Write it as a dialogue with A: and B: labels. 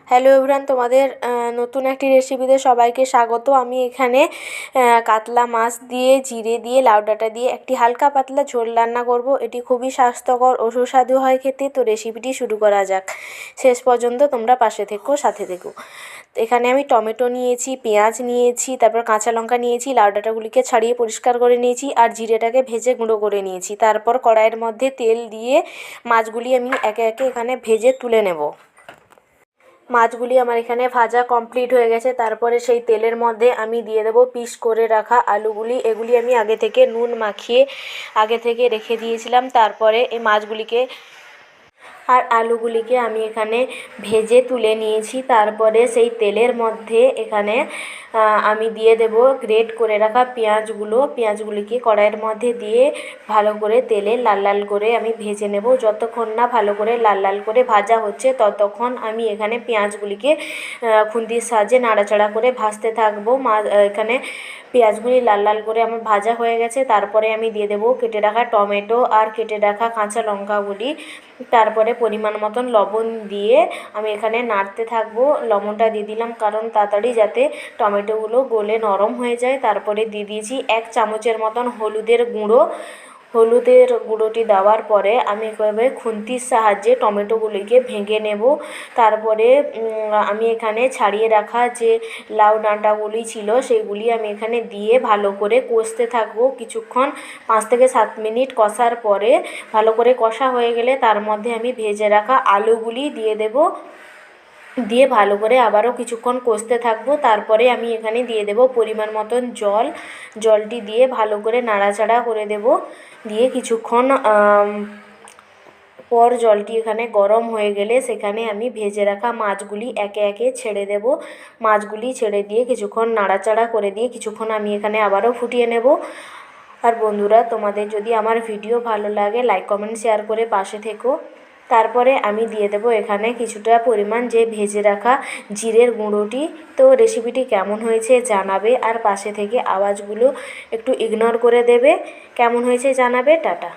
A: Hello everyone, তোমাদের নতুন একটি রেসিপিতে সবাইকে স্বাগত। আমি এখানে কাতলা মাছ দিয়ে জিরে দিয়ে লাউ ডাঁটা দিয়ে একটি হালকা পাতলা ঝোল রান্না করব। এটি খুবই স্বাস্থ্যকর ও সুস্বাদু হয় খেতে। তো রেসিপিটি শুরু করা যাক। শেষ পর্যন্ত তোমরা পাশে থেকো, সাথে থেকো। এখানে আমি টমেটো নিয়েছি, পেঁয়াজ নিয়েছি, তারপর কাঁচা লঙ্কা নিয়েছি, লাউ ডাঁটাগুলিকে ছাড়িয়ে পরিষ্কার করে নিয়েছি আর জিরেটাকে ভেজে গুঁড়ো করে নিয়েছি। তারপর কড়াইয়ের মধ্যে তেল দিয়ে মাছগুলি আমি একে একে এখানে ভেজে তুলে নেব। মাছগুলি আমার এখানে ভাজা কমপ্লিট হয়ে গেছে। তারপরে সেই তেলের মধ্যে আমি দিয়ে দেবো পিস করে রাখা আলুগুলি। এগুলি আমি আগে থেকে নুন মাখিয়ে আগে থেকে রেখে দিয়েছিলাম। তারপরে এই মাছগুলিকে আর আলুগুলিকে আমি এখানে ভেজে তুলে নিয়েছি। তারপরে সেই তেলের মধ্যে এখানে আমি দিয়ে দেব গ্রেট করে রাখা পেঁয়াজগুলিকে কড়াইয়ের মধ্যে দিয়ে ভালো করে তেলে লাল লাল করে আমি ভেজে নেব। যতক্ষণ না ভালো করে লাল লাল করে ভাজা হচ্ছে ততক্ষণ আমি এখানে পেঁয়াজগুলিকে খুন্তির সাহায্যে নাড়াচাড়া করে ভাজতে থাকবো। এখানে পেঁয়াজগুলি লাল লাল করে আমার ভাজা হয়ে গেছে। তারপরে আমি দিয়ে দেবো কেটে রাখা টমেটো আর কেটে রাখা কাঁচা লঙ্কাগুলি। তারপরে পরিমাণ মতন লবণ দিয়ে আমি এখানে নাড়তে থাকবো। লবণটা দিয়ে দিলাম কারণ তাড়াতাড়ি যাতে টমেটোগুলো গলে নরম হয়ে যায়। তারপরে দিয়ে দিয়েছি 1 চামচের মতন হলুদের গুঁড়োটি দেওয়ার পরে আমি এভাবে খুন্তির সাহায্যে টমেটোগুলিকে ভেঙে নেব। তারপরে আমি এখানে ছাড়িয়ে রাখা যে লাউ ডাঁটাগুলি ছিল সেগুলি আমি এখানে দিয়ে ভালো করে কষতে থাকবো কিছুক্ষণ। 5 থেকে 7 মিনিট কষার পরে ভালো করে কষা হয়ে গেলে তার মধ্যে আমি ভেজে রাখা আলুগুলি দিয়ে দেব। দিয়ে ভালো করে আবারও কিছুক্ষণ কষতে থাকবো। তারপরে আমি এখানে দিয়ে দেব পরিমাণ মতন জলটি দিয়ে ভালো করে নাড়াচাড়া করে দেব। দিয়ে কিছুক্ষণ পর জলটি এখানে গরম হয়ে গেলে সেখানে আমি ভেজে রাখা মাছগুলি একে একে ছেড়ে দেব। মাছগুলি ছেড়ে দিয়ে কিছুক্ষণ নাড়াচাড়া করে দিয়ে কিছুক্ষণ আমি এখানে আবারও ফুটিয়ে নেব। আর বন্ধুরা, তোমাদের যদি আমার ভিডিও ভালো লাগে লাইক কমেন্ট শেয়ার করে পাশে থেকো। তারপরে আমি দিয়ে দেবো এখানে কিছুটা পরিমাণ যে ভেজে রাখা জিরের গুঁড়োটি। তো রেসিপিটি কেমন হয়েছে জানাবে আর পাশে থেকে আওয়াজগুলো একটু ইগনোর করে দেবে। কেমন হয়েছে জানাবে। টাটা।